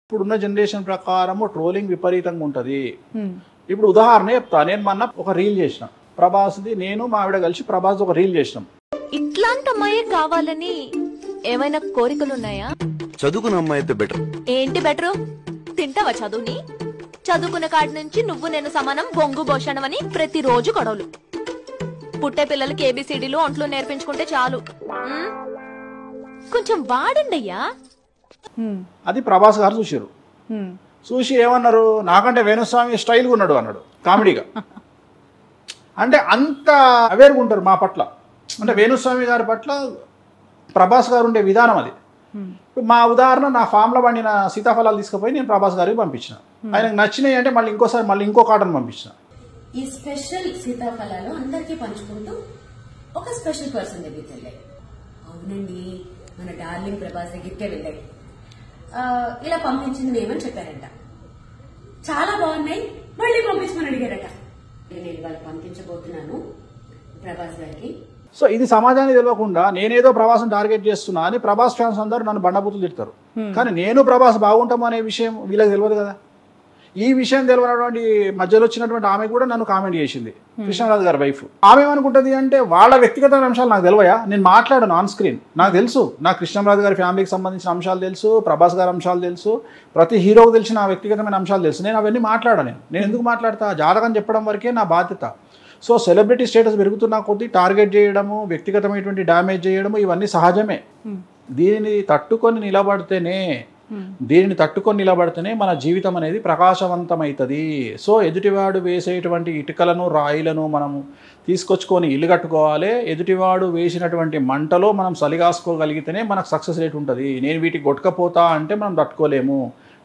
ఇప్పుడున్న జనరేషన్ ప్రకారము ట్రోలింగ్ విపరీతంగా ఉంటుంది. ఇప్పుడు ఉదాహరణ చెప్తా, నేను మొన్న ఒక రీల్ చేసిన ప్రభాస్ది, నేను మా ఆవిడ కలిసి ప్రభాస్ ఒక రీల్ చేసినాం. ఇట్లాంటి అమ్మాయి కావాలని ఏమైనా కోరికలు ఉన్నాయా? చదువుకున్న అమ్మాయి అయితే బెటర్. ఏంటి బెటరు? తింటావా చదువుని? చదువుకున్న కాడి నుంచి నువ్వు నేను సమానం బొంగు భోషణం అని ప్రతిరోజు గొడవలు. పుట్టే పిల్లలకి ఏబిసిడీలు ఒంట్లో నేర్పించుకుంటే చాలు. కొంచెం వాడండి అయ్యా. అది ప్రభాస్ గారు చూసారు. చూసి ఏమన్నారు, నాకంటే వేణుస్వామి స్టైల్గా ఉన్నాడు అన్నాడు కామెడీగా. అంటే అంత అవేర్గా ఉంటారు మా పట్ల, అంటే వేణుస్వామి గారి పట్ల ప్రభాస్ గారు ఉండే విధానం అది. మా ఉదాహరణ, నా ఫామ్లో పండిన సీతాఫలాలు తీసుకుపోయి నేను ప్రభాస్ గారికి పంపించిన. ఆయనకు నచ్చినాయి అంటే మళ్ళీ ఇంకోసారి మళ్ళీ ఇంకో కాటన్ పంపించిన. ఈ స్పెషల్ సీతాఫలాలు అందరికీ పంచుకుంటూ ఒక స్పెషల్ పర్సన్ దగ్గరికి వెళ్ళాయి. అవునండి, మన డార్లింగ్ ప్రభాస్ దగ్గరికే వెళ్ళాయి. ఇలా పంపించింది ఏమని చెప్పారంట. చాలా బాగున్నాయి, మళ్ళీ పంపించమని అడిగారట. నేను ఇవాళ పంపించబోతున్నాను ప్రభాస్ గారికి. సో ఇది సమాజానికి తెలియకుండా నేనేదో ప్రభాస్ని టార్గెట్ చేస్తున్నా అని ప్రభాస్ ఫ్యాన్స్ అందరూ నన్ను బండబూతులు తిడతారు. కానీ నేను ప్రభాస్ బాగుంటాము అనే విషయం వీళ్ళకి తెలియదు కదా. ఈ విషయం తెలియనటువంటి మధ్యలో వచ్చినటువంటి ఆమె కూడా నన్ను కామెంట్ చేసింది, కృష్ణరాజు గారి వైఫ్. ఆమె ఏమనుకుంటుంది అంటే, వాళ్ళ వ్యక్తిగత అంశాలు నాకు తెలియయా, నేను మాట్లాడను ఆన్ స్క్రీన్, నాకు తెలుసు, నా కృష్ణరాజు గారి ఫ్యామిలీకి సంబంధించిన అంశాలు తెలుసు, ప్రభాస్ గారి అంశాలు తెలుసు, ప్రతి హీరోకి తెలిసిన నా వ్యక్తిగతమైన అంశాలు తెలుసు. నేను అవన్నీ మాట్లాడను. నేను ఎందుకు మాట్లాడతా? జాతకం చెప్పడం వరకే నా బాధ్యత. సో సెలబ్రిటీ స్టేటస్ పెరుగుతున్న కొద్దీ టార్గెట్ చేయడము, వ్యక్తిగతమైనటువంటి డ్యామేజ్ చేయడము ఇవన్నీ సహజమే. దీనిని తట్టుకొని నిలబడితేనే మన జీవితం అనేది ప్రకాశవంతమవుతుంది. సో ఎదుటివాడు వేసేటువంటి ఇటుకలను, రాయిలను మనము తీసుకొచ్చుకొని ఇల్లు కట్టుకోవాలి. ఎదుటివాడు వేసినటువంటి మంటలో మనం సలిగాసుకోగలిగితేనే మనకు సక్సెస్ రేట్ ఉంటుంది. నేను వీటికి కొట్టుకపోతా అంటే మనం తట్టుకోలేము.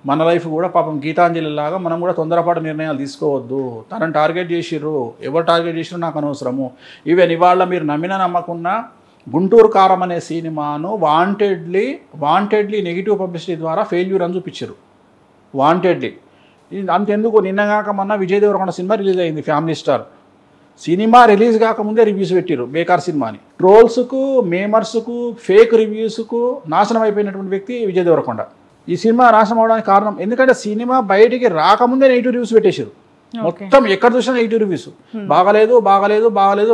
మన లైఫ్ కూడా పాపం గీతాంజలి లాగా మనం కూడా తొందరపాటు నిర్ణయాలు తీసుకోవద్దు. తనని టార్గెట్ చేసిర్రు, ఎవరు టార్గెట్ చేసిర్రు నాకు అనవసరము. ఈవెన్ ఇవాళ మీరు నమ్మినా నమ్మకున్నా గుంటూరు కారం అనే సినిమాను వాంటెడ్లీ నెగిటివ్ పబ్లిసిటీ ద్వారా ఫెయిల్యూర్ అని చూపించారు. వాంటెడ్లీ. అంతెందుకు, నిన్నగాక మొన్న విజయ్ దేవరకొండ సినిమా రిలీజ్ అయింది, ఫ్యామిలీ స్టార్. సినిమా రిలీజ్ కాకముందే రివ్యూస్ పెట్టారు బేకార్ సినిమాని. ట్రోల్స్కు, మేమర్స్కు, ఫేక్ రివ్యూస్కు నాశనం అయిపోయినటువంటి వ్యక్తి విజయ్ దేవరకొండ. ఈ సినిమా నాశనం అవడానికి కారణం ఎందుకంటే సినిమా బయటికి రాకముందే నెగిటివ్ రివ్యూస్ పెట్టేశారు. మొత్తం ఎక్కడ చూసినా నెగిటివ్ రివ్యూస్. బాగలేదు,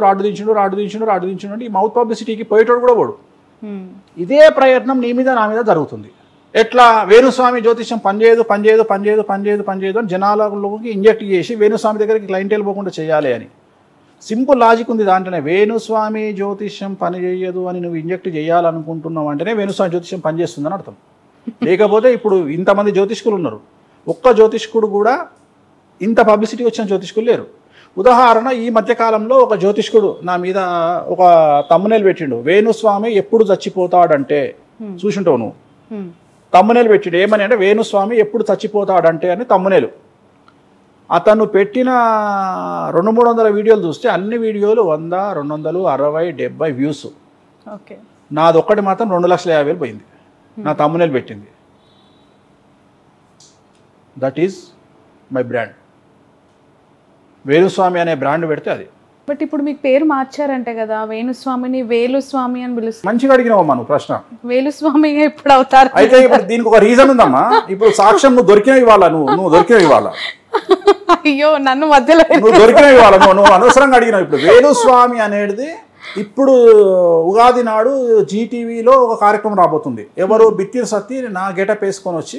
రాడ్డు దించుండు అంటే ఈ మౌత్ పబ్లిసిటీకి పోయేటోడు కూడా పోడు. ఇదే ప్రయత్నం నీ మీద నా మీద జరుగుతుంది. ఎట్లా వేణుస్వామి జ్యోతిష్యం పనిచేయదు అని జనాలలోకి ఇంజెక్ట్ చేసి వేణుస్వామి దగ్గరికి క్లయింటేల్ పోకుండా చేయాలి అని సింపుల్ లాజిక్ ఉంది దాంట్లోనే. వేణుస్వామి జ్యోతిష్యం పని చేయదు అని నువ్వు ఇంజెక్ట్ చేయాలనుకుంటున్నావు అంటేనే వేణుస్వామి జ్యోతిష్యం పనిచేస్తుందని అర్థం. లేకపోతే ఇప్పుడు ఇంతమంది జ్యోతిష్కులు ఉన్నారు, ఒక్క జ్యోతిష్కుడు కూడా ఇంత పబ్లిసిటీ వచ్చిన జ్యోతిష్కులు లేరు. ఉదాహరణ, ఈ మధ్యకాలంలో ఒక జ్యోతిష్కుడు నా మీద ఒక తమ్మునేలు పెట్టిండు, వేణుస్వామి ఎప్పుడు చచ్చిపోతాడంటే. చూసింటావు నువ్వు, తమ్మునేలు పెట్టిండు ఏమని అంటే, వేణుస్వామి ఎప్పుడు చచ్చిపోతాడంటే అని తమ్మునేలు. అతను పెట్టిన 200-300 వీడియోలు చూస్తే అన్ని వీడియోలు 100, 200, 60, 70 వ్యూస్. నాదొక్కటి మాత్రం 2,50,000 పోయింది. నా తమ్మునేలు పెట్టింది. That is my brand. Venu Swamy అనే బ్రాండ్ పెడితే అది. బట్ ఇప్పుడు మీకు పేరు మార్చారంటే కదా, వేణుస్వామిని వేలుస్వామి అని పిలుస్తారు. మంచిగా అడిగినావమ్మా నువ్వు ప్రశ్న. వేలుస్వామిగా ఎప్పుడు అవుతారు? అయితే ఇప్పుడు దీనికి ఒక రీజన్ ఉందమ్మా. ఇప్పుడు సాక్ష్యం నువ్వు దొరికినవి ఇవ్వాలా, నువ్వు దొరికినవి ఇవ్వాలా. అయ్యో, నన్ను మధ్యలో నువ్వు దొరికినవి ఇవ్వాలా, నువ్వు అనవసరంగా అడిగినావు. ఇప్పుడు వేణుస్వామి అనేది ఇప్పుడు ఉగాది నాడు జీటీవీలో ఒక కార్యక్రమం రాబోతుంది. ఎవరు, బిత్తిరి సత్తి నా గెటప్ వేసుకొని వచ్చి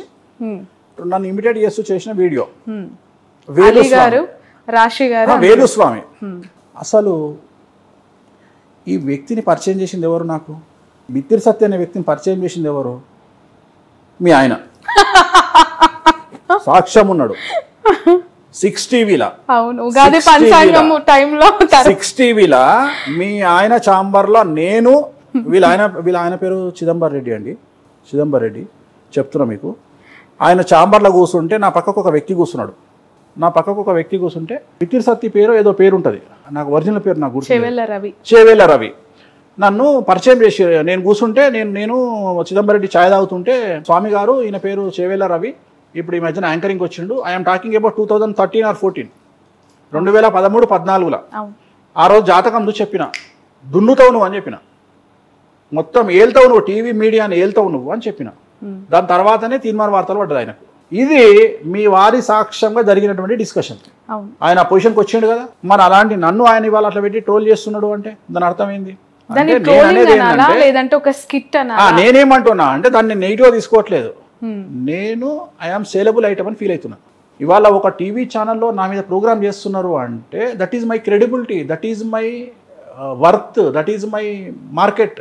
నన్ను ఇమిటేట్ చేస్తూ చేసిన వీడియో. వేణుస్వామి అసలు ఈ వ్యక్తిని పరిచయం చేసింది ఎవరు? నాకు బిత్తిరి సత్య అనే వ్యక్తిని పరిచయం చేసింది ఎవరు? మీ ఆయన. సాక్ష్యం ఉన్నాడు 6 టీవీలా. అవును, ఉగాది పంచాంగము టైంలో 6 టీవీలా మీ ఆయన ఛాంబర్లో నేను, వీళ్ళ ఆయన పేరు చిదంబర్ రెడ్డి అండి, చిదంబర్ రెడ్డి చెప్తున్నా మీకు. ఆయన ఛాంబర్లో కూర్చుంటే నా పక్కకు ఒక వ్యక్తి కూర్చున్నాడు. బిత్తిరి సత్తి పేరు ఏదో పేరు ఉంటుంది, నాకు ఒరిజినల్ పేరు నాకు గుర్తు, చేవేళ్ళ రవి. నన్ను పరిచయం చేసి నేను కూర్చుంటే నేను చిదంబర్ రెడ్డి ఛాయ్ తాగుతుంటే, స్వామి గారు ఈయన పేరు చేవేళ్ళ రవి, ఇప్పుడు ఈ మధ్యన యాంకరింగ్ వచ్చిండు. I'm talking about 2013 or 14, 2013-14. ఆ రోజు జాతకం నువ్వు చెప్పిన, దున్నుతావు నువ్వు అని చెప్పిన, మొత్తం ఏళ్తావు నువ్వు, టీవీ మీడియాని ఏళ్తావు నువ్వు అని చెప్పిన. దాని తర్వాతనే తీర్మాన వార్తలు పడ్డది ఆయనకు. ఇది మీ వారి సాక్ష్యంగా జరిగినటువంటి డిస్కషన్. అవును. ఆయన ఆ పొజిషన్కి వచ్చిండు కదా, మరి అలాంటి నన్ను ఆయన ఇవాళ అట్లా పెట్టి ట్రోల్ చేస్తున్నాడు అంటే దాని అర్థం ఏంది? దాన్ని అంటే నేను ట్రోలింగ్ అనేది అనాలా ఏంటంటే, లేదంటే ఒక స్కిట్ అనాలా? నేనేమంటున్నా అంటే దాన్ని నెగిటివ్గా తీసుకోవట్లేదు. నేను ఐఆమ్ సేలబుల్ ఐటమ్ అని ఫీల్ అవుతున్నా. ఇవాళ ఒక టీవీ ఛానల్లో నా మీద ప్రోగ్రామ్ చేస్తున్నారు అంటే that is my credibility, that is my worth, that is my market,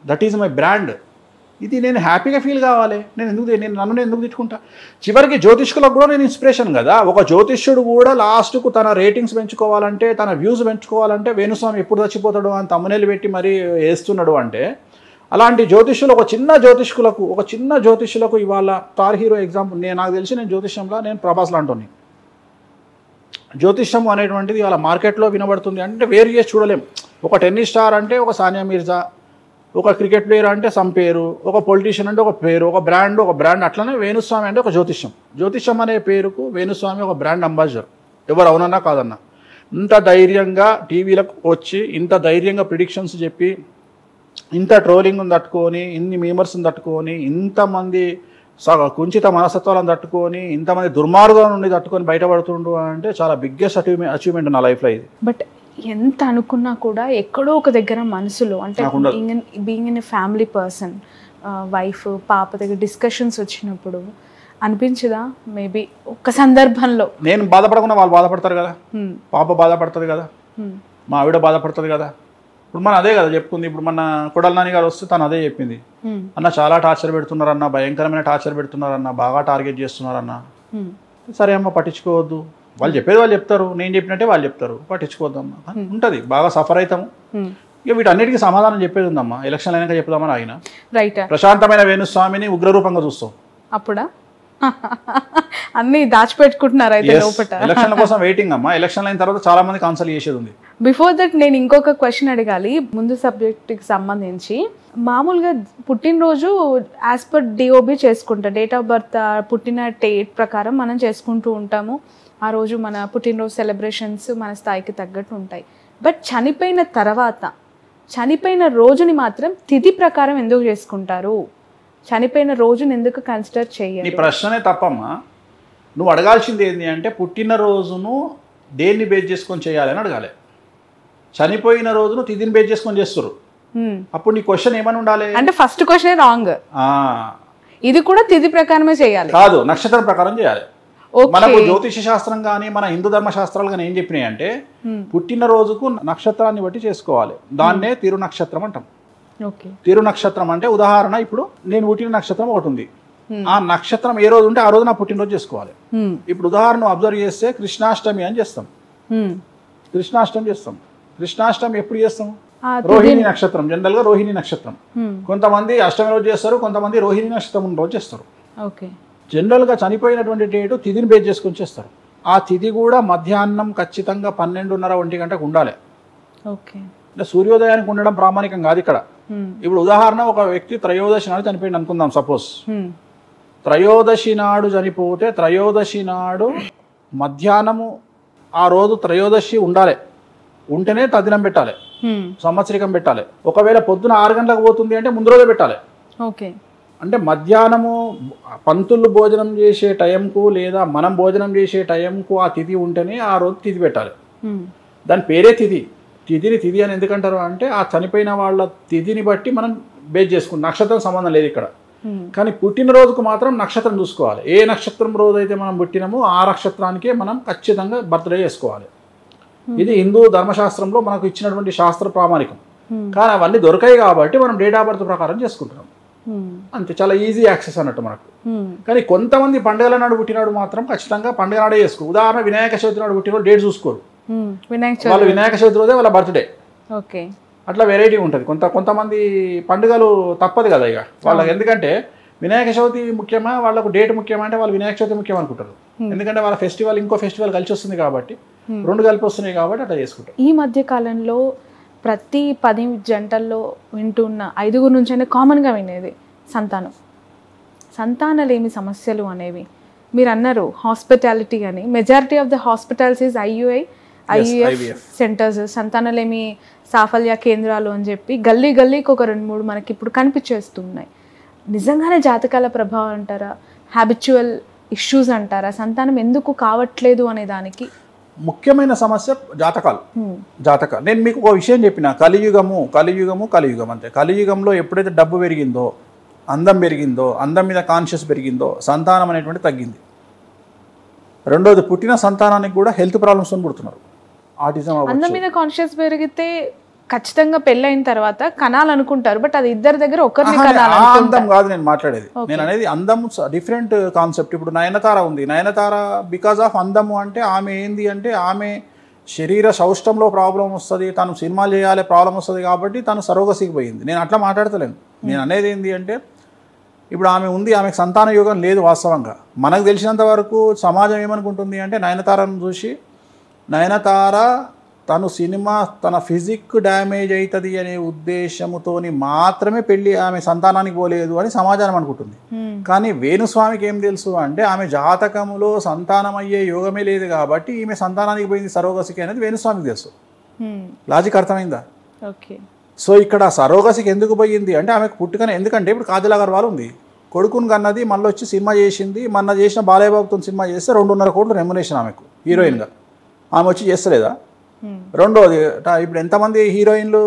that is my brand. ఇది నేను హ్యాపీగా ఫీల్ కావాలి. నన్ను ఎందుకు తిట్టుకుంటా? చివరికి జ్యోతిష్కులకు కూడా నేను ఇన్స్పిరేషన్ కదా. ఒక జ్యోతిష్యుడు కూడా లాస్ట్కు తన రేటింగ్స్ పెంచుకోవాలంటే, తన వ్యూస్ పెంచుకోవాలంటే వేణుస్వామి ఎప్పుడు చచ్చిపోతాడు అని తమ్మునేలు పెట్టి మరీ వేస్తున్నాడు అంటే, అలాంటి జ్యోతిష్యులు ఒక చిన్న జ్యోతిష్యులకు ఇవాళ స్టార్ హీరో ఎగ్జాంపుల్ నాకు తెలిసి నేను జ్యోతిష్యంలో నేను ప్రభాస్ లాంటి జ్యోతిష్యం అనేటువంటిది ఇవాళ మార్కెట్లో వినబడుతుంది అంటే వేరు చేసి చూడలేం. ఒక టెన్నిస్ స్టార్ అంటే ఒక సానియా మిర్జా, ఒక క్రికెట్ ప్లేయర్ అంటే సమ్ పేరు, ఒక పొలిటీషియన్ అంటే ఒక పేరు, ఒక బ్రాండ్ అట్లనే వేణుస్వామి అంటే ఒక జ్యోతిష్యం అనే పేరుకు వేణుస్వామి ఒక బ్రాండ్ అంబాసిడర్. ఎవరు అవునన్నా కాదన్నా. ఇంత ధైర్యంగా టీవీలకు వచ్చి ఇంత ధైర్యంగా ప్రిడిక్షన్స్ చెప్పి ఇంత ట్రోలింగ్ని తట్టుకొని, ఇన్ని మీమర్స్ని తట్టుకొని, ఇంతమంది కుంచిత మనస్తత్వాలను తట్టుకొని, ఇంతమంది దుర్మార్గం నుండి తట్టుకొని బయటపడుతుండు అంటే చాలా బిగ్గెస్ట్ అచీవ్మెంట్ నా లైఫ్లో ఇది. బట్ ఎంత అనుకున్నా కూడా ఎక్కడో ఒక దగ్గర మనసులో అంటే being in a family person, wife పాప దగ్గర డిస్కషన్స్ వచ్చినప్పుడు అనిపించదా మేబీ ఒక్క సందర్భంలో? నేను బాధపడకుండా వాళ్ళు బాధపడతారు కదా, పాప బాధపడుతుంది కదా, మా ఆవిడ బాధపడుతుంది కదా. ఇప్పుడు మనం అదే కదా చెప్పుకుంది. ఇప్పుడు మన కొడల నాని గారు వస్తే తను అదే చెప్పింది, అన్న చాలా టార్చర్ పెడుతున్నారన్న, భయంకరమైన టార్చర్ పెడుతున్నారన్న, బాగా టార్గెట్ చేస్తున్నారన్న. సరే అమ్మ పట్టించుకోవద్దు, వాళ్ళు చెప్పేది వాళ్ళు చెప్తారు, నేను చెప్పినట్టే వాళ్ళు చెప్తారు, పట్టించుకోవద్దమ్మా ఉంటుంది. బాగా సఫర్ అవుతాము. ఇక వీటన్నిటికీ సమాధానం చెప్పేది ఉందమ్మా. ఎలక్షన్లు అయినాక చెప్దామని ఆయన రైట్ ప్రశాంతమైన వేణుస్వామిని ఉగ్రరూపంగా చూస్తాం. అప్పుడా అన్ని దాచిపెట్టుకుంటున్నారు అయితే లోపల. ఎలక్షన్ల కోసం వెయిటింగ్ అమ్మా. ఎలక్షన్లు అయిన తర్వాత చాలా మంది కాన్సల్ చేసేది ఉంది. బిఫోర్ దట్ నేను ఇంకొక క్వశ్చన్ అడగాలి ముందు సబ్జెక్ట్కి సంబంధించి. మామూలుగా పుట్టినరోజు యాజ్ పర్ డిఓబి చేసుకుంటాం, డేట్ ఆఫ్ బర్త్ పుట్టిన డేట్ ప్రకారం మనం చేసుకుంటూ ఉంటాము. ఆ రోజు మన పుట్టినరోజు సెలబ్రేషన్స్ మన స్థాయికి తగ్గట్టు ఉంటాయి. బట్ చనిపోయిన రోజుని మాత్రం తిథి ప్రకారం ఎందుకు చేసుకుంటారు? చనిపోయిన రోజుని ఎందుకు కన్సిడర్ చేయాలి? నీ ప్రశ్ననే తప్పమ్మా. నువ్వు అడగాల్సింది ఏంటి అంటే పుట్టినరోజును దేన్ని బేస్ చేసుకొని చేయాలని అడగాలి. చనిపోయిన రోజును తిథిని బేస్ చేసుకొని చేస్తారు. అప్పుడు నీ క్వశ్చన్ ఏమని ఉండాలి అంటే ఫస్ట్ క్వశ్చన్ రాంగ్. ఇది కూడా తిథి ప్రకారమే చేయాలి కాదు, నక్షత్రం ప్రకారం చేయాలి. మనకు జ్యోతిష శాస్త్రం కానీ మన హిందూ ధర్మ శాస్త్రాలు కానీ ఏం చెప్పినాయి అంటే పుట్టినరోజుకు నక్షత్రాన్ని బట్టి చేసుకోవాలి. దాన్నే తిరు నక్షత్రం అంటాం. తిరు నక్షత్రం అంటే ఉదాహరణ ఇప్పుడు నేను పుట్టిన నక్షత్రం ఒకటి ఉంది, ఆ నక్షత్రం ఏ రోజు ఉంటే ఆ రోజు నా పుట్టినరోజు చేసుకోవాలి. ఇప్పుడు ఉదాహరణ అబ్జర్వ్ చేస్తే కృష్ణాష్టమి అని చేస్తాం. కృష్ణాష్టమి ఎప్పుడు చేస్తాం? రోహిణి నక్షత్రం, జనరల్ గా రోహిణి నక్షత్రం. కొంతమంది అష్టమి రోజు చేస్తారు, కొంతమంది రోహిణి నక్షత్రం రోజు చేస్తారు. జనరల్ గా చనిపోయినటువంటి డేటు తిథిని బేస్ చేసుకొని చేస్తారు. ఆ తిథి కూడా మధ్యాహ్నం ఖచ్చితంగా 12:30-1 గంటకు ఉండాలి. అంటే సూర్యోదయానికి ఉండడం ప్రామాణికం కాదు ఇక్కడ. ఇప్పుడు ఉదాహరణ ఒక వ్యక్తి త్రయోదశి నాడు చనిపోయింది అనుకుందాం. సపోజ్ త్రయోదశి నాడు చనిపోతే త్రయోదశి నాడు మధ్యాహ్నము ఆ రోజు త్రయోదశి ఉండాలి, ఉంటేనే తద్దినం పెట్టాలి, సంవత్సరికం పెట్టాలి. ఒకవేళ పొద్దున 6 గంటలకు పోతుంది అంటే ముందు రోజే పెట్టాలి. అంటే మధ్యాహ్నము పంతులు భోజనం చేసే టైంకు లేదా మనం భోజనం చేసే టైంకు ఆ తిథి ఉంటేనే ఆ రోజు తిథి పెట్టాలి. దాని పేరే తిథి. తిథి అని ఎందుకంటారు అంటే ఆ చనిపోయిన వాళ్ళ తిథిని బట్టి మనం బేస్ చేసుకుంటాం. నక్షత్రం సంబంధం లేదు ఇక్కడ. కానీ పుట్టినరోజుకు మాత్రం నక్షత్రం చూసుకోవాలి. ఏ నక్షత్రం రోజు అయితే మనం పుట్టినామో ఆ నక్షత్రానికే మనం ఖచ్చితంగా బర్త్డే చేసుకోవాలి. ఇది హిందూ ధర్మశాస్త్రంలో మనకు ఇచ్చినటువంటి శాస్త్ర ప్రామాణికం. కానీ అవన్నీ దొరకాయి కాబట్టి మనం డేట్ ఆఫ్ బర్త్ ప్రకారం చేసుకుంటున్నాం. అంతే, చాలా ఈజీ యాక్సెస్ అన్నట్టు మనకు. కానీ కొంతమంది పండుగల నాడు పుట్టినాడు మాత్రం ఖచ్చితంగా పండుగ నాడే చేసుకో. ఉదాహరణ వినాయక చవితి నాడు పుట్టిన డేట్ చూసుకోరు, వాళ్ళు వినాయక చవితి రోజే వాళ్ళ బర్త్డే. అట్లా వెరైటీ ఉంటుంది. కొంతమంది పండుగలు తప్పదు కదా ఇక వాళ్ళకి. ఎందుకంటే వినాయక చవితి ముఖ్యమా వాళ్ళకు డేట్ ముఖ్యమా అంటే వాళ్ళు వినాయక చవితి ముఖ్యం అనుకుంటారు. ఎందుకంటే వాళ్ళ ఫెస్టివల్ ఇంకో ఫెస్టివల్ కలిసి వస్తుంది కాబట్టి, రెండు కలిపి వస్తున్నాయి కాబట్టి అట్లా చేసుకుంటారు. ఈ మధ్య కాలంలో ప్రతి 10 జంటల్లో వింటున్న 5 నుంచైనా కామన్గా వినేది సంతానలేమి సమస్యలు అనేవి. మీరు అన్నారు హాస్పిటాలిటీ అని. Majority of the hospitals is IVF centers, సంతానలేమి సాఫల్య కేంద్రాలు అని చెప్పి గల్లీకి ఒక 2-3 మనకి ఇప్పుడు కనిపించేస్తున్నాయి. నిజంగానే జాతకాల ప్రభావం అంటారా? హ్యాబిచువల్ ఇష్యూస్ అంటారా? సంతానం ఎందుకు కావట్లేదు అనే దానికి ముఖ్యమైన సమస్య జాతకాలు. నేను మీకు ఒక విషయం చెప్పిన, కలియుగం అంతే. కలియుగంలో ఎప్పుడైతే డబ్బు పెరిగిందో, అందం పెరిగిందో, అందం మీద కాన్షియస్ పెరిగిందో, సంతానం అనేటువంటి తగ్గింది. రెండోది, పుట్టిన సంతానానికి కూడా హెల్త్ ప్రాబ్లమ్స్ పుడుతున్నారు. ఆటిజం అందం మీద కాన్షియస్ పెరిగితే ఖచ్చితంగా పెళ్ళైన తర్వాత కనాలనుకుంటారు, బట్ అది ఇద్దరి దగ్గర ఒకరిని అందం కాదు నేను మాట్లాడేది. నేను అనేది అందం డిఫరెంట్ కాన్సెప్ట్. ఇప్పుడు నయనతార ఉంది, నయనతార బికాజ్ ఆఫ్ అందము అంటే ఆమె ఏంది అంటే ఆమె శరీర సౌష్ఠంలో ప్రాబ్లం వస్తుంది, తను సినిమాలు చేయాలి ప్రాబ్లం వస్తుంది కాబట్టి తను సరోగసికి పోయింది. నేను అట్లా మాట్లాడతలేను. నేను అనేది ఏంటి అంటే ఇప్పుడు ఆమె ఉంది, ఆమెకు సంతాన యోగం లేదు. వాస్తవంగా మనకు తెలిసినంత వరకు సమాజం ఏమనుకుంటుంది అంటే నయనతారను చూసి నయనతార తను సినిమా తన ఫిజిక్ డ్యామేజ్ అవుతుంది అనే ఉద్దేశంతోని మాత్రమే పెళ్ళి ఆమె సంతానానికి పోలేదు అని సమాజం అనుకుంటుంది. కానీ వేణుస్వామికి ఏం తెలుసు అంటే ఆమె జాతకములో సంతానం అయ్యే యోగమే లేదు కాబట్టి ఈమె సంతానానికి పోయింది సరోగసికి అనేది వేణుస్వామికి తెలుసు. లాజిక్ అర్థమైందా? ఓకే. సో ఇక్కడ సరోగసికి ఎందుకు పోయింది అంటే ఆమెకు పుట్టుకనే. ఎందుకంటే ఇప్పుడు కాజల్ అగర్వాల్ ఉంది, కొడుకుని కన్నది, మళ్ళీ వచ్చి సినిమా చేసింది. మొన్న చేసిన బాలయ్య బాబుతో సినిమా చేస్తే 2.5 కోట్లు రెమ్యునేషన్ ఆమెకు హీరోయిన్గా. ఆమె వచ్చి చేస్తలేదా? రెండోది, ఇప్పుడు ఎంతమంది హీరోయిన్లు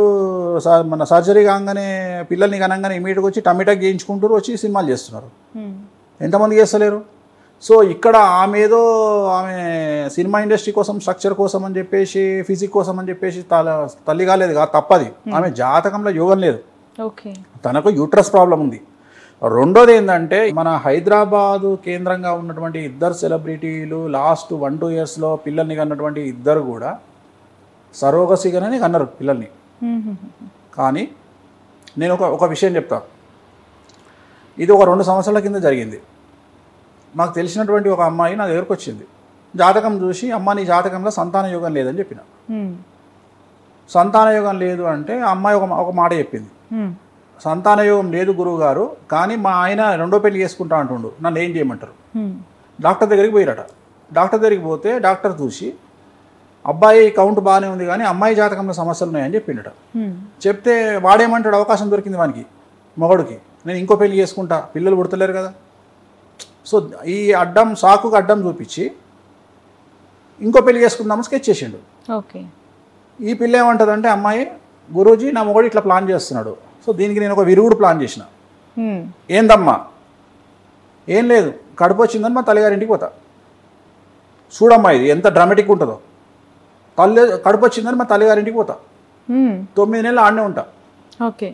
మన సర్జరీ కాగానే పిల్లల్ని కనంగానే ఇమీడియట్గా వచ్చి టమాటాకి చేయించుకుంటారు, వచ్చి సినిమాలు చేస్తున్నారు. ఎంతమంది చేస్తలేరు? సో ఇక్కడ ఆమె ఏదో ఆమె సినిమా ఇండస్ట్రీ కోసం, స్ట్రక్చర్ కోసం అని చెప్పేసి, ఫిజిక్ కోసం అని చెప్పేసి తల్లి కాలేదు కాదు, తప్పది. ఆమె జాతకంలో యోగం లేదు, తనకు యూట్రస్ ప్రాబ్లం ఉంది. రెండోది ఏంటంటే మన హైదరాబాదు కేంద్రంగా ఉన్నటువంటి ఇద్దరు సెలబ్రిటీలు లాస్ట్ 1-2 ఇయర్స్లో పిల్లల్ని కన్నటువంటి ఇద్దరు కూడా సరోగసిగానే కన్నారు పిల్లల్ని. కానీ నేను ఒక విషయం చెప్తాను. ఇది ఒక 2 సంవత్సరాల కింద జరిగింది. మాకు తెలిసినటువంటి ఒక అమ్మాయి నా దగ్గరకు వచ్చింది, జాతకం చూసి అమ్మ నీ జాతకంలో సంతాన యోగం లేదని చెప్పిన. సంతాన యోగం లేదు అంటే ఆ అమ్మాయి ఒక మాట చెప్పింది, సంతాన యోగం లేదు గురువు గారు, కానీ మా ఆయన 2వ పెళ్లి చేసుకుంటా అంటుండు, నన్ను ఏం చేయమంటారు? డాక్టర్ దగ్గరికి పోయిరట. డాక్టర్ దగ్గరికి పోతే డాక్టర్ చూసి అబ్బాయి కౌంట్ బాగానే ఉంది కానీ అమ్మాయి జాతకంలో సమస్యలు ఉన్నాయని చెప్పిండట. చెప్తే వాడేమంటాడు, అవకాశం దొరికింది వానికి, మొగడుకి, నేను ఇంకో పెళ్లి చేసుకుంటా, పిల్లలు పుడతలేరు కదా. సో ఈ సాకుకు అడ్డం చూపించి ఇంకో పెళ్లి చేసుకుందామని స్కెచ్ చేసిండు. ఓకే. ఈ పిల్ల ఏమంటుందంటే, అమ్మాయి గురూజీ నా మొగడు ఇట్లా ప్లాన్ చేస్తున్నాడు, సో దీనికి నేను ఒక విరుగుడు ప్లాన్ చేసిన. ఏందమ్మా? ఏం లేదు, కడుపు వచ్చిందని మా తల్లిగారింటికి పోతా. చూడమ్మా ఇది ఎంత డ్రామాటిక్ ఉంటుందో. కడుపు వచ్చిందని మా తల్లిగారింటికి పోతా, 9 నెలలు ఆడనే ఉంటా. ఓకే.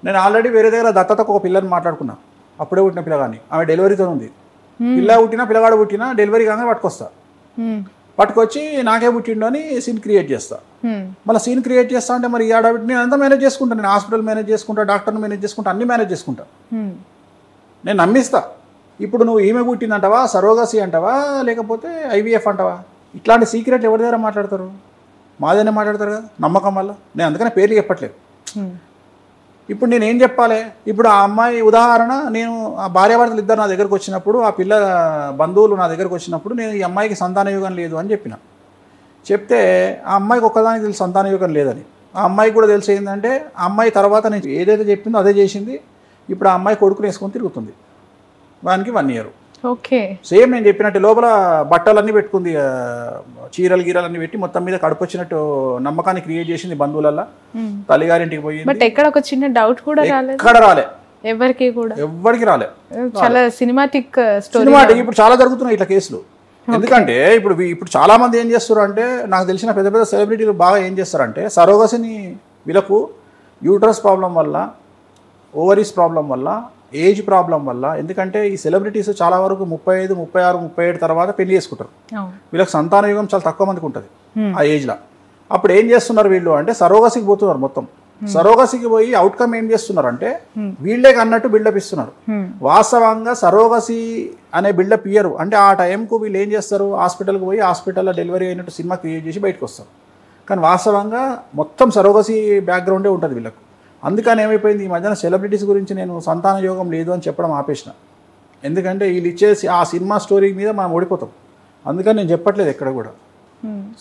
నేను ఆల్రెడీ వేరే దగ్గర దత్తతకు ఒక పిల్లని మాట్లాడుకున్నా, అప్పుడే పుట్టిన పిల్లగాని, ఆమె డెలివరీతో ఉంది. పిల్ల పుట్టినా పిల్లగాడు పుట్టినా డెలివరీ కాగానే పట్టుకొస్తా. పట్టుకొచ్చి నాకే పుట్టిండు అని సీన్ క్రియేట్ చేస్తా. మళ్ళీ సీన్ క్రియేట్ చేస్తా అంటే మరి నేను అంతా మేనేజ్ చేసుకుంటాను. నేను హాస్పిటల్ మేనేజ్ చేసుకుంటా, డాక్టర్ని మేనేజ్ చేసుకుంటా, అన్ని మేనేజ్ చేసుకుంటా. నేను నమ్మిస్తా. ఇప్పుడు నువ్వు ఈమె పుట్టిందంటావా, సరోగసి అంటావా, లేకపోతే ఐవీఎఫ్ అంటావా? ఇట్లాంటి సీక్రెట్లు ఎవరి దగ్గర మాట్లాడతారు? మాదేనే మాట్లాడతారు కదా, నమ్మకం వల్ల. నేను అందుకనే పేర్లు చెప్పట్లేదు. ఇప్పుడు నేను ఏం చెప్పాలి? ఇప్పుడు ఆ అమ్మాయి ఉదాహరణ, నేను ఆ భార్యాభర్తలు ఇద్దరు నా దగ్గరకు వచ్చినప్పుడు, ఆ పిల్ల బంధువులు నా దగ్గరకు వచ్చినప్పుడు నేను ఈ అమ్మాయికి సంతాన యోగం లేదు అని చెప్పిన. చెప్తే ఆ అమ్మాయికి ఒక్కదానికి తెలుసు సంతాన యోగం లేదని. ఆ అమ్మాయికి కూడా తెలిసి ఏంటంటే ఆ అమ్మాయి తర్వాత నేను ఏదైతే చెప్పిందో అదే చేసింది. ఇప్పుడు ఆ అమ్మాయి కొడుకుని వేసుకొని తిరుగుతుంది. వానికి 1 ఇయర్. ఓకే. సేమ్ నేను చెప్పినట్టు లోపల బట్టలన్నీ పెట్టుకుంది, చీరలు గీరలన్నీ పెట్టి మొత్తం మీద కడుపు వచ్చినట్టు నమ్మకాన్ని క్రియేట్ చేసింది బంధువులల్లా. తల్లిగారింటికి పోయింది. బట్ ఎక్కడ ఒక చిన్న డౌట్ కూడా రాలేదు, ఎక్కడ రాలే, ఎవరికి రాలే. చాలా సినిమాటిక్ స్టోరీ. ఇప్పుడు చాలా జరుగుతున్నాయి ఇట్లా కేసులు. ఎందుకంటే ఇప్పుడు చాలా మంది ఏం చేస్తారు అంటే, నాకు తెలిసిన పెద్ద పెద్ద సెలబ్రిటీలు బాగా ఏం చేస్తారంటే, సరోగసిని వీళ్ళకు యూట్రస్ ప్రాబ్లం వల్ల, ఓవరీస్ ప్రాబ్లం వల్ల, ఏజ్ ప్రాబ్లం వల్ల, ఎందుకంటే ఈ సెలబ్రిటీస్ చాలా వరకు 35, 36, 37 తర్వాత పెళ్లి చేసుకుంటారు. వీళ్ళకి సంతాన యోగం చాలా తక్కువ మందికి ఉంటుంది ఆ ఏజ్లో. అప్పుడు ఏం చేస్తున్నారు వీళ్ళు అంటే సరోగసికి పోతున్నారు. మొత్తం సరోగసికి పోయి అవుట్కమ్ ఏం చేస్తున్నారు అంటే వీళ్ళే అన్నట్టు బిల్డప్ ఇస్తున్నారు. వాస్తవంగా సరోగసి అనే బిల్డప్ ఇయ్యరు. అంటే ఆ టైంకు వీళ్ళు ఏం చేస్తారు, హాస్పిటల్కి పోయి హాస్పిటల్లో డెలివరీ అయినట్టు సినిమా క్రియేట్ చేసి బయటకు వస్తారు. కానీ వాస్తవంగా మొత్తం సరోగసి బ్యాక్గ్రౌండే ఉంటుంది వీళ్ళకు. అందుకని ఏమైపోయింది, ఈ మధ్యన సెలబ్రిటీస్ గురించి నేను సంతాన యోగం లేదు అని చెప్పడం ఆపేసిన. ఎందుకంటే వీళ్ళు ఇచ్చేసి ఆ సినిమా స్టోరీ మీద మనం ఓడిపోతాం. అందుకని నేను చెప్పట్లేదు ఎక్కడ కూడా.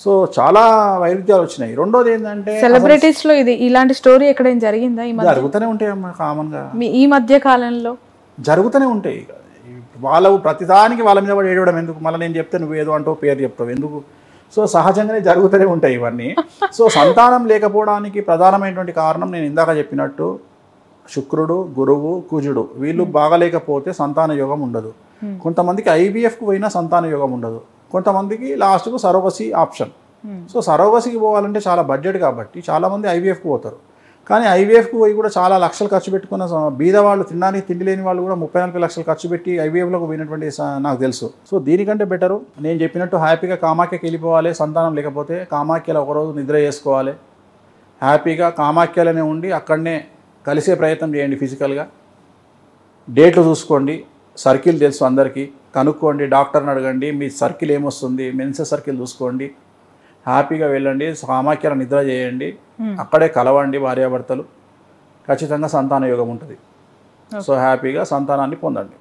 సో చాలా వైరుధ్యాలు వచ్చినాయి. రెండోది ఏంటంటే సెలబ్రిటీస్ లో ఇలాంటి స్టోరీ ఎక్కడైనా జరిగిందా? జరుగుతూనే ఉంటాయి అమ్మా, కామన్గా ఈ మధ్య కాలంలో జరుగుతూనే ఉంటాయి. వాళ్ళు ప్రతిదానికి వాళ్ళ మీద పడి ఏడవడం ఎందుకు, మళ్ళీ నేను చెప్తే నువ్వు ఏదో అంటూ పేరు చెప్తావు ఎందుకు. సో సహజంగానే జరుగుతూనే ఉంటాయి ఇవన్నీ. సో సంతానం లేకపోవడానికి ప్రధానమైనటువంటి కారణం నేను ఇందాక చెప్పినట్టు శుక్రుడు, గురువు, కుజుడు వీళ్ళు బాగలేకపోతే సంతాన యోగం ఉండదు. కొంతమందికి ఐవీఎఫ్కు పోయినా సంతాన యోగం ఉండదు. కొంతమందికి లాస్ట్కు సరోగసి ఆప్షన్. సో సరోగసికి పోవాలంటే చాలా బడ్జెట్ కాబట్టి చాలామంది ఐవీఎఫ్కి పోతారు. కానీ ఐవీఎఫ్కి పోయి కూడా చాలా లక్షలు ఖర్చు పెట్టుకున్న బీద వాళ్ళు, తినడానికి తిండి లేని వాళ్ళు కూడా 30-40 లక్షలు ఖర్చు పెట్టి ఐవీఎఫ్లోకి పోయినటువంటి నాకు తెలుసు. సో దీనికంటే బెటరు నేను చెప్పినట్టు హ్యాపీగా కామాఖ్యకి వెళ్ళిపోవాలి. సంతానం లేకపోతే కామాఖ్యలో ఒకరోజు నిద్ర చేసుకోవాలి. హ్యాపీగా కామాఖ్యలోనే ఉండి అక్కడనే కలిసే ప్రయత్నం చేయండి. ఫిజికల్గా డేట్లు చూసుకోండి, సర్కిల్ తెలుసు అందరికీ, కనుక్కోండి, డాక్టర్ని అడగండి, మీ సర్కిల్ ఏమొస్తుంది, మెన్సెస్ సర్కిల్ చూసుకోండి, హ్యాపీగా వెళ్ళండి, కామాఖ్యలో నిద్ర చేయండి, అక్కడే కలవండి భార్యాభర్తలు, ఖచ్చితంగా సంతాన యోగం ఉంటుంది. సో హ్యాపీగా సంతానాన్ని పొందండి.